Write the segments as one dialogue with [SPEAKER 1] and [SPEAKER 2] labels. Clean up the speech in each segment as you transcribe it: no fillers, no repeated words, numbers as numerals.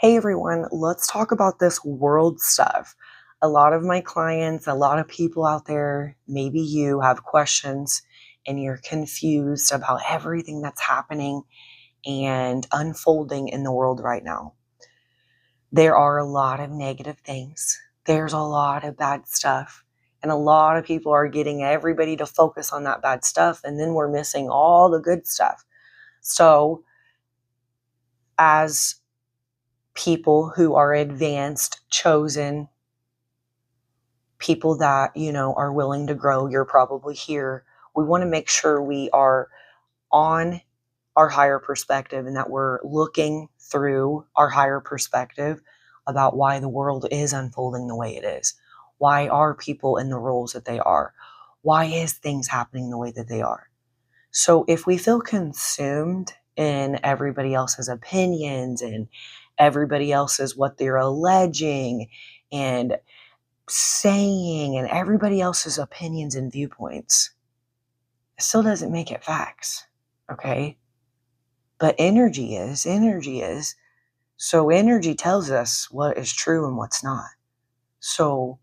[SPEAKER 1] Hey everyone, let's talk about this world stuff. A lot of my clients, a lot of people out there, maybe you have questions and you're confused about everything that's happening and unfolding in the world right now. There are a lot of negative things. There's a lot of bad stuff. And a lot of people are getting everybody to focus on that bad stuff, and then we're missing all the good stuff. So, as people who are advanced, chosen, people that, are willing to grow, you're probably here. We want to make sure we are on our higher perspective and that we're looking through our higher perspective about why the world is unfolding the way it is. Why are people in the roles that they are? Why is things happening the way that they are? So if we feel consumed in everybody else's opinions and everybody else's what they're alleging and saying and everybody else's opinions and viewpoints, it still doesn't make it facts, okay? But energy is. So energy tells us what is true and what's not. So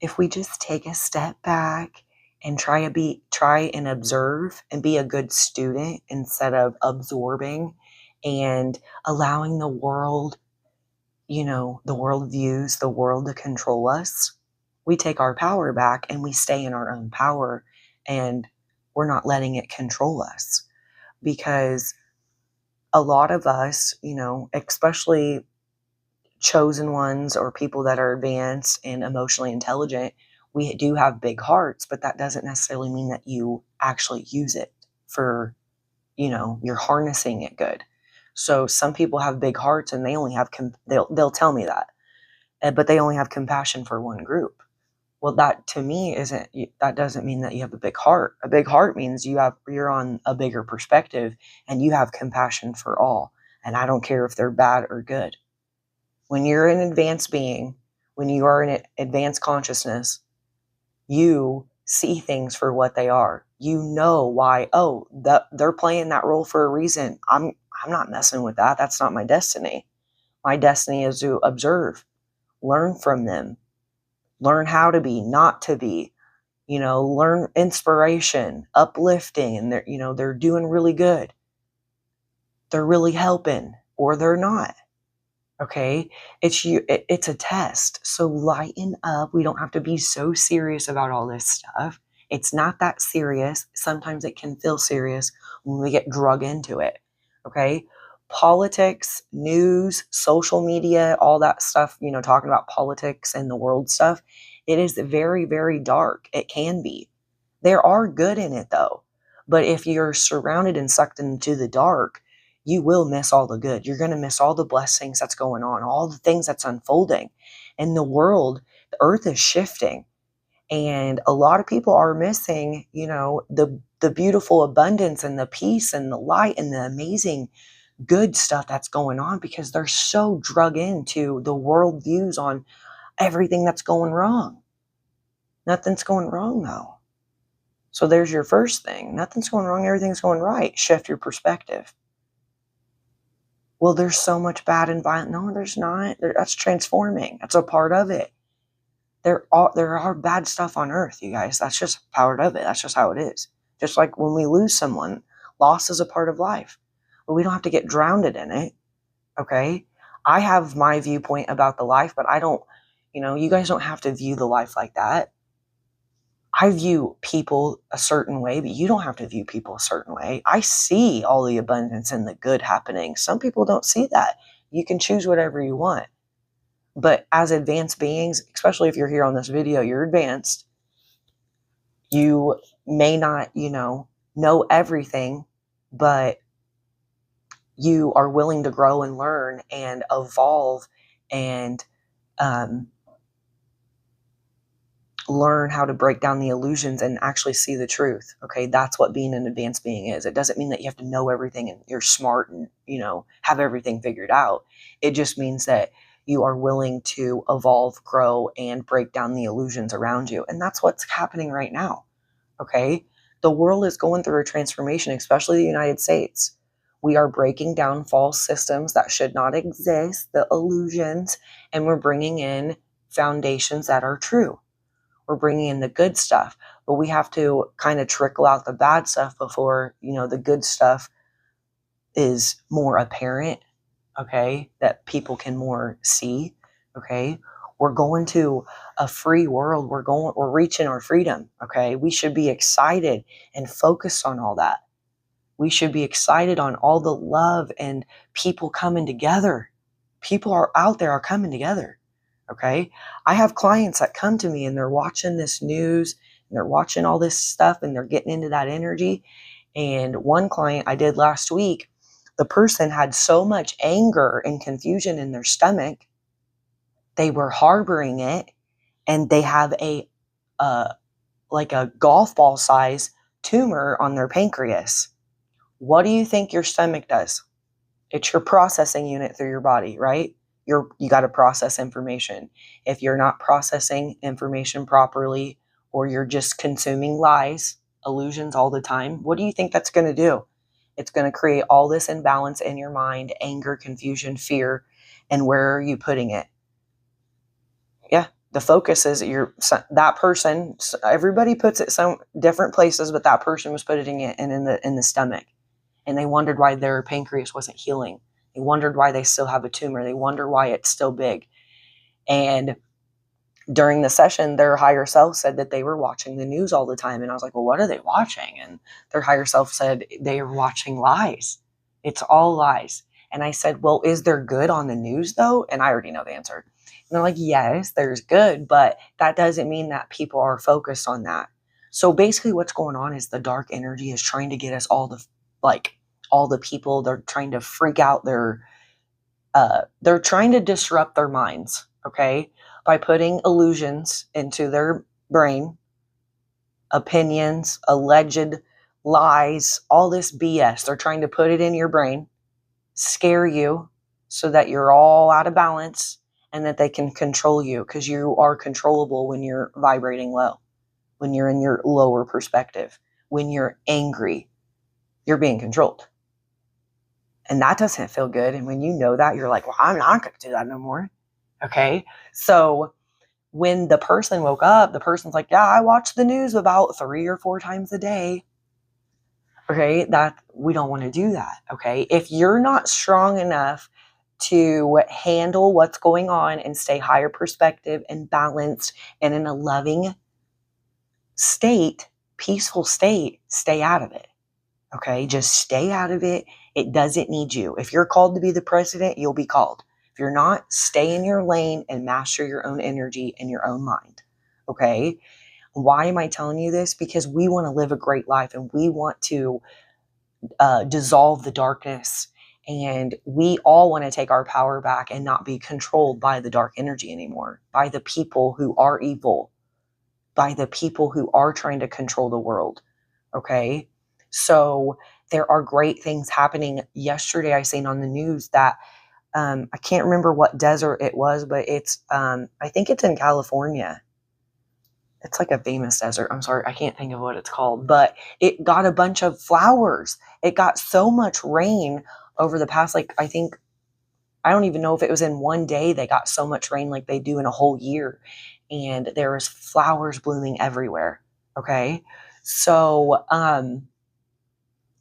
[SPEAKER 1] if we just take a step back and try and observe and be a good student instead of absorbing and allowing the world, the world views the world to control us, we take our power back and we stay in our own power, and we're not letting it control us. Because a lot of us, especially chosen ones or people that are advanced and emotionally intelligent, we do have big hearts, but that doesn't necessarily mean that you actually use it for, you're harnessing it good. So some people have big hearts and they only have, they'll tell me that, but they only have compassion for one group. Well, that to me that doesn't mean that you have a big heart. A big heart means you're on a bigger perspective and you have compassion for all. And I don't care if they're bad or good. When you're an advanced being, when you are in advanced consciousness, you see things for what they are. You know why, they're playing that role for a reason. I'm not messing with that. That's not my destiny. My destiny is to observe, learn from them, learn how to be, not to be, learn inspiration, uplifting, and they're doing really good. They're really helping, or they're not. Okay, it's a test. So lighten up. We don't have to be so serious about all this stuff. It's not that serious. Sometimes it can feel serious when we get drug into it. Okay, politics, news, social media, all that stuff, talking about politics and the world stuff, it is very, very dark. It can be. There are good in it though. But if you're surrounded and sucked into the dark, you will miss all the good. You're going to miss all the blessings that's going on, all the things that's unfolding. In the world, the earth is shifting. And a lot of people are missing, the beautiful abundance and the peace and the light and the amazing good stuff that's going on because they're so drug into the world views on everything that's going wrong. Nothing's going wrong though. So there's your first thing. Nothing's going wrong. Everything's going right. Shift your perspective. Well, there's so much bad and violent. No, there's not. That's transforming. That's a part of it. There are bad stuff on earth, you guys. That's just part of it. That's just how it is. Just like when we lose someone, loss is a part of life. But we don't have to get drowned in it, okay? I have my viewpoint about the life, but I don't, you guys don't have to view the life like that. I view people a certain way, but you don't have to view people a certain way. I see all the abundance and the good happening. Some people don't see that. You can choose whatever you want. But as advanced beings, especially if you're here on this video, you're advanced. You may not, know everything, but you are willing to grow and learn and evolve and learn how to break down the illusions and actually see the truth. Okay, that's what being an advanced being is. It doesn't mean that you have to know everything and you're smart and, have everything figured out. It just means that you are willing to evolve, grow, and break down the illusions around you. And that's what's happening right now. Okay, the world is going through a transformation, especially the United States. We are breaking down false systems that should not exist, the illusions, and we're bringing in foundations that are true. We're bringing in the good stuff, but we have to kind of trickle out the bad stuff before, the good stuff is more apparent, okay, that people can more see, okay? We're going to a free world. We're reaching our freedom, okay? We should be excited and focused on all that. We should be excited on all the love and people coming together. People are out there are coming together. Okay. I have clients that come to me and they're watching this news and they're watching all this stuff and they're getting into that energy. And one client I did last week, the person had so much anger and confusion in their stomach. They were harboring it and they have like a golf ball size tumor on their pancreas. What do you think your stomach does? It's your processing unit through your body, right? You got to process information. If you're not processing information properly, or you're just consuming lies, illusions all the time, what do you think that's going to do? It's going to create all this imbalance in your mind, anger, confusion, fear, and where are you putting it? Yeah, the focus is that person. Everybody puts it some different places, but that person was putting it in the stomach. And they wondered why their pancreas wasn't healing. They wondered why they still have a tumor. They wonder why it's still big. And during the session, their higher self said that they were watching the news all the time. And I was like, well, what are they watching? And their higher self said they are watching lies. It's all lies. And I said, well, is there good on the news though? And I already know the answer. And they're like, yes, there's good, but that doesn't mean that people are focused on that. So basically what's going on is the dark energy is trying to get us all the people, they're trying to freak out they're trying to disrupt their minds, okay, by putting illusions into their brain, opinions, alleged lies, all this BS. They're trying to put it in your brain, scare you so that you're all out of balance and that they can control you, because you are controllable when you're vibrating low, when you're in your lower perspective, when you're angry, you're being controlled. And that doesn't feel good. And when you know that, you're like, well, I'm not going to do that no more. Okay. So when the person woke up, the person's like, yeah, I watch the news about 3 or 4 times a day. Okay. That we don't want to do that. Okay. If you're not strong enough to handle what's going on and stay higher perspective and balanced and in a loving state, peaceful state, stay out of it. Okay. Just stay out of it. It doesn't need you. If you're called to be the president, you'll be called. If you're not, stay in your lane and master your own energy and your own mind. Okay? Why am I telling you this? Because we want to live a great life and we want to dissolve the darkness. And we all want to take our power back and not be controlled by the dark energy anymore, by the people who are evil, by the people who are trying to control the world. Okay? So there are great things happening. Yesterday, I seen on the news that I can't remember what desert it was, but it's I think it's in California. It's like a famous desert. I'm sorry, I can't think of what it's called, but it got a bunch of flowers. It got so much rain over the past, I don't even know if it was in one day they got so much rain like they do in a whole year. And there was flowers blooming everywhere. Okay. So,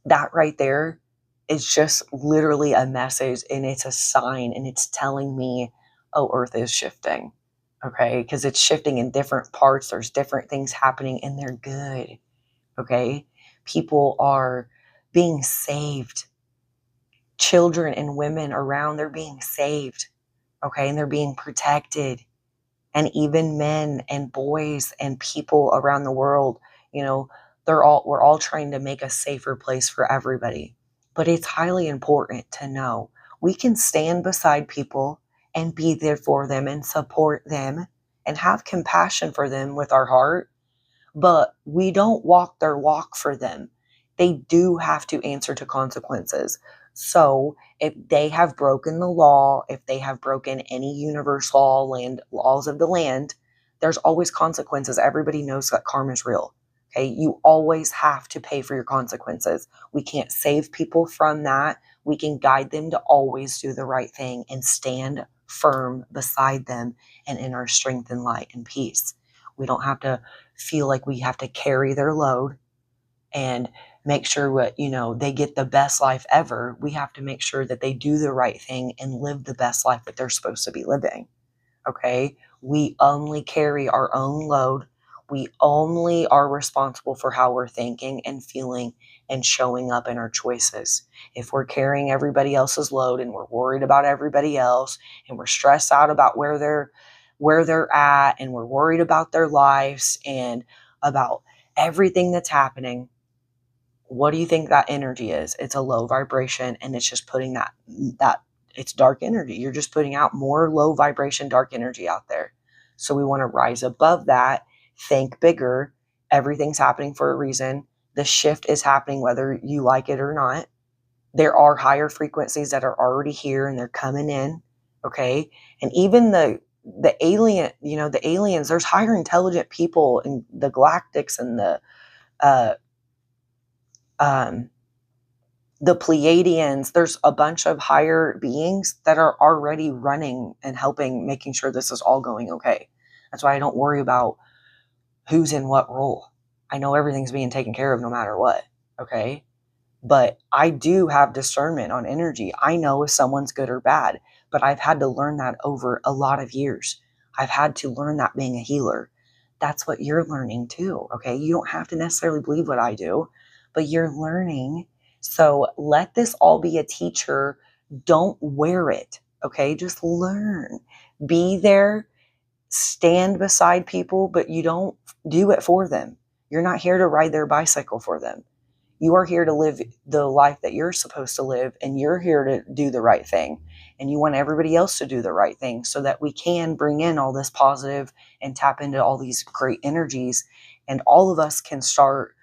[SPEAKER 1] that right there is just literally a message, and it's a sign, and it's telling me, oh, Earth is shifting. Okay. Because it's shifting in different parts. There's different things happening and they're good. Okay. People are being saved. Children and women around, they're being saved. Okay. And they're being protected. And even men and boys and people around the world, we're all trying to make a safer place for everybody. But it's highly important to know we can stand beside people and be there for them and support them and have compassion for them with our heart, but we don't walk their walk for them. They do have to answer to consequences. So if they have broken the law, if they have broken any universe law, laws of the land, there's always consequences. Everybody knows that karma is real. Okay, you always have to pay for your consequences. We can't save people from that. We can guide them to always do the right thing and stand firm beside them and in our strength and light and peace. We don't have to feel like we have to carry their load and make sure they get the best life ever. We have to make sure that they do the right thing and live the best life that they're supposed to be living. Okay? We only carry our own load. We only are responsible for how we're thinking and feeling and showing up in our choices. If we're carrying everybody else's load and we're worried about everybody else and we're stressed out about where they're at and we're worried about their lives and about everything that's happening, what do you think that energy is? It's a low vibration, and it's just putting that it's dark energy. You're just putting out more low vibration, dark energy out there. So we want to rise above that, think bigger. Everything's happening for a reason. The shift is happening whether you like it or not. There are higher frequencies that are already here and they're coming in. Okay. And even the aliens, there's higher intelligent people in the galactics and uh, um, the Pleiadians. There's a bunch of higher beings that are already running and helping, making sure this is all going okay. That's why I don't worry about who's in what role. I know everything's being taken care of no matter what. Okay. But I do have discernment on energy. I know if someone's good or bad, but I've had to learn that over a lot of years. I've had to learn that being a healer. That's what you're learning too. Okay. You don't have to necessarily believe what I do, but you're learning. So let this all be a teacher. Don't wear it. Okay. Just learn. Be there. Stand beside people, but you don't do it for them. You're not here to ride their bicycle for them. You are here to live the life that you're supposed to live, and you're here to do the right thing. And you want everybody else to do the right thing so that we can bring in all this positive and tap into all these great energies. And all of us can start,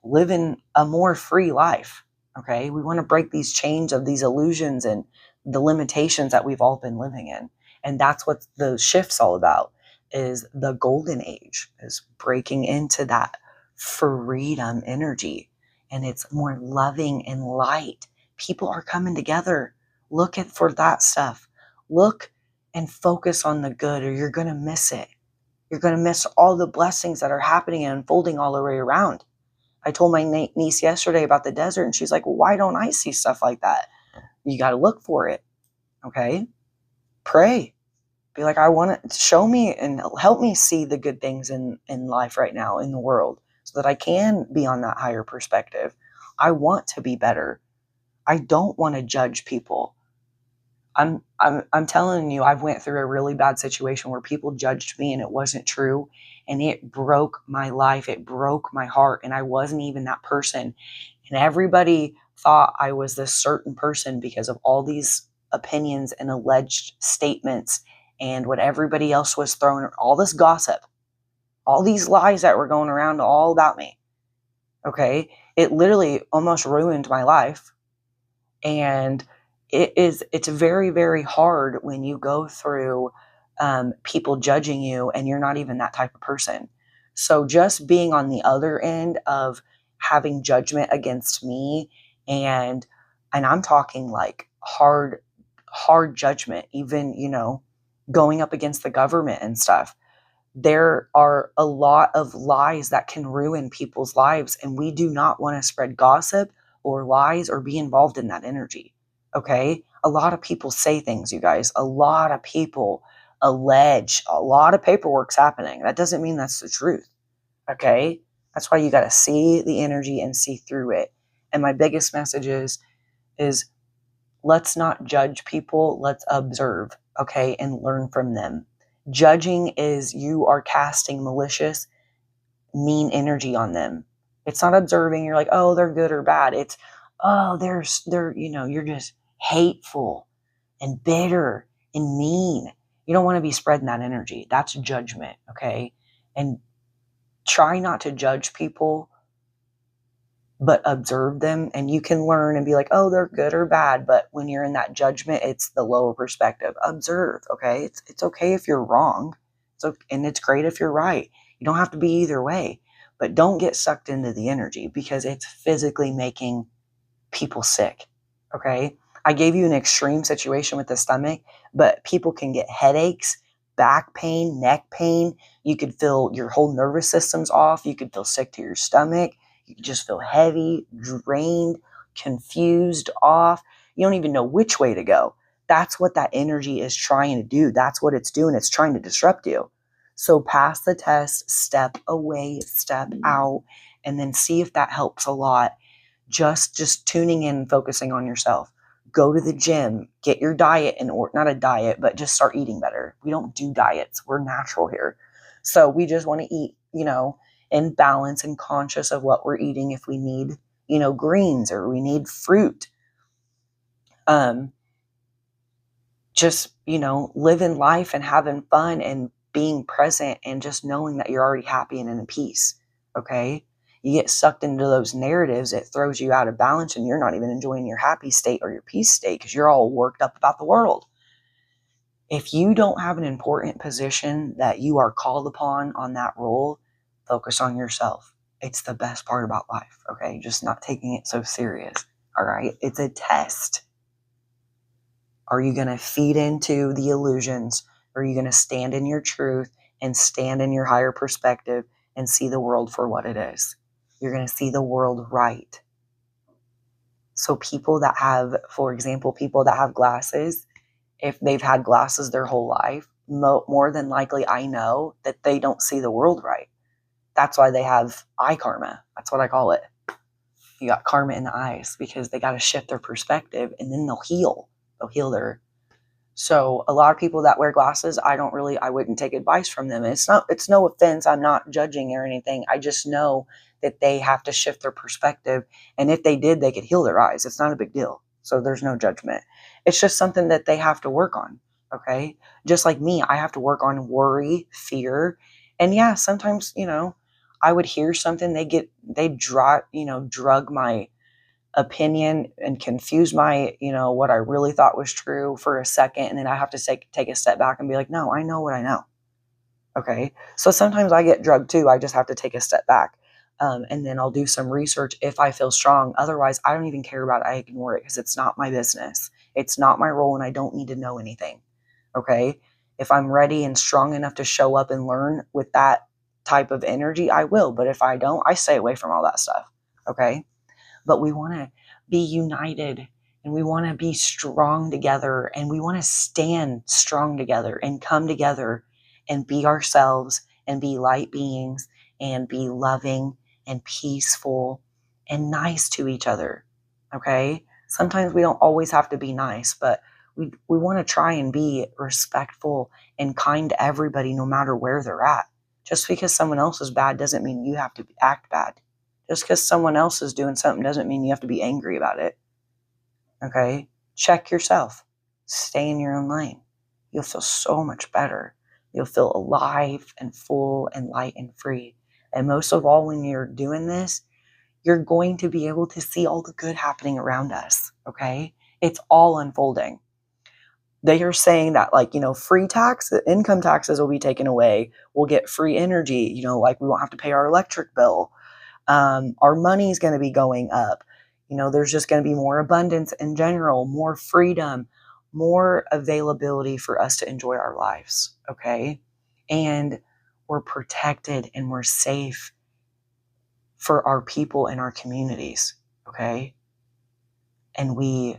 [SPEAKER 1] living a more free life. Okay. We want to break these chains of these illusions and the limitations that we've all been living in. And that's what the shift's all about, is the golden age, is breaking into that freedom energy. And it's more loving and light. People are coming together. Look for that stuff. Look and focus on the good, or you're going to miss it. You're going to miss all the blessings that are happening and unfolding all the way around. I told my niece yesterday about the desert, and she's like, well, why don't I see stuff like that? You got to look for it. Okay. Pray. Be like, I want to show me and help me see the good things in life right now in the world, so that I can be on that higher perspective. I want to be better. I don't want to judge people. I'm telling you, I've went through a really bad situation where people judged me and it wasn't true. And it broke my life. It broke my heart. And I wasn't even that person. And everybody thought I was this certain person because of all these opinions and alleged statements and what everybody else was throwing, all this gossip, all these lies that were going around all about me. Okay. It literally almost ruined my life. And it's very, very hard when you go through people judging you and you're not even that type of person. So just being on the other end of having judgment against me, and I'm talking like hard judgment, even, going up against the government and stuff. There are a lot of lies that can ruin people's lives, and we do not want to spread gossip or lies or be involved in that energy. Okay? A lot of people say things, you guys. A lot of people allege. A lot of paperwork's happening. That doesn't mean that's the truth. Okay? That's why you got to see the energy and see through it. And my biggest message is let's not judge people. Let's observe, okay, and learn from them. Judging is you are casting malicious, mean energy on them. It's not observing. You're like, oh, they're good or bad. It's, oh, you're just hateful and bitter and mean. You don't want to be spreading that energy. That's judgment, okay? And try not to judge people, but observe them, and you can learn and be like, oh, they're good or bad. But when you're in that judgment, it's the lower perspective. Observe, okay? It's okay if you're wrong. And it's great if you're right. You don't have to be either way. but don't get sucked into the energy because it's physically making people sick. Okay. I gave you an extreme situation with the stomach, but people can get headaches, back pain, neck pain. You could feel your whole nervous system's off. You could feel sick to your stomach. You could just feel heavy, drained, confused, off. You don't even know which way to go. That's what that energy is trying to do. That's what it's doing. It's trying to disrupt you. So pass the test, step away, step out, and then see if that helps a lot. Just tuning in and focusing on yourself. Go to the gym, get your diet in order, not a diet, but just start eating better. We don't do diets. We're natural here. So we just want to eat, in balance and conscious of what we're eating. If we need, greens or we need fruit, just, living life and having fun and being present and just knowing that you're already happy and in peace. Okay. You get sucked into those narratives, it throws you out of balance and you're not even enjoying your happy state or your peace state because you're all worked up about the world. If you don't have an important position that you are called upon on that role, focus on yourself. It's the best part about life, okay? Just not taking it so serious, all right? It's a test. Are you going to feed into the illusions? Or are you going to stand in your truth and stand in your higher perspective and see the world for what it is? You're going to see the world right. So people that have, for example, people that have glasses, if they've had glasses their whole life, more than likely I know that they don't see the world right. That's why they have eye karma. That's what I call it. You got karma in the eyes because they got to shift their perspective and then they'll heal. They'll heal their... So a lot of people that wear glasses, I wouldn't take advice from them. It's no offense. I'm not judging or anything. I just know that they have to shift their perspective. And if they did, they could heal their eyes. It's not a big deal. So there's no judgment. It's just something that they have to work on. Okay. Just like me, I have to work on worry, fear. And yeah, sometimes, I would hear something, they drug my opinion and confuse my, what I really thought was true for a second. And then I have to take a step back and be like, no, I know what I know. Okay. So sometimes I get drugged too. I just have to take a step back. And then I'll do some research if I feel strong. Otherwise, I don't even care about it. I ignore it because it's not my business. It's not my role and I don't need to know anything. Okay. If I'm ready and strong enough to show up and learn with that type of energy, I will. But if I don't, I stay away from all that stuff. Okay. But we want to be united and we want to be strong together and we want to stand strong together and come together and be ourselves and be light beings and be loving and peaceful and nice to each other. Okay. Sometimes we don't always have to be nice, but we want to try and be respectful and kind to everybody, no matter where they're at. Just because someone else is bad doesn't mean you have to act bad. Just because someone else is doing something doesn't mean you have to be angry about it. Okay? Check yourself. Stay in your own lane. You'll feel so much better. You'll feel alive and full and light and free. And most of all, when you're doing this, you're going to be able to see all the good happening around us. Okay? It's all unfolding. They are saying that, free tax, income taxes will be taken away. We'll get free energy. We won't have to pay our electric bill. Our money is going to be going up. There's just going to be more abundance in general, more freedom, more availability for us to enjoy our lives. Okay. And we're protected and we're safe for our people and our communities. Okay. And we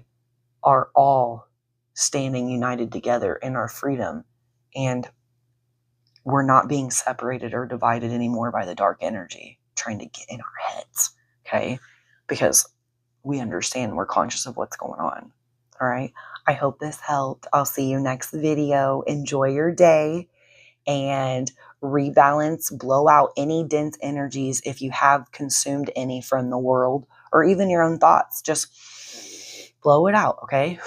[SPEAKER 1] are all standing united together in our freedom, and we're not being separated or divided anymore by the dark energy trying to get in our heads. Okay. Because we understand, we're conscious of what's going on. All right. I hope this helped. I'll see you next video. Enjoy your day and rebalance, blow out any dense energies if you have consumed any from the world or even your own thoughts. Just blow it out. Okay.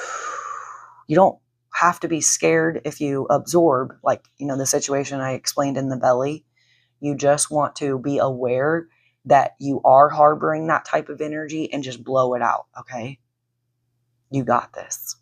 [SPEAKER 1] You don't have to be scared if you absorb, the situation I explained in the belly. You just want to be aware that you are harboring that type of energy and just blow it out, okay? You got this.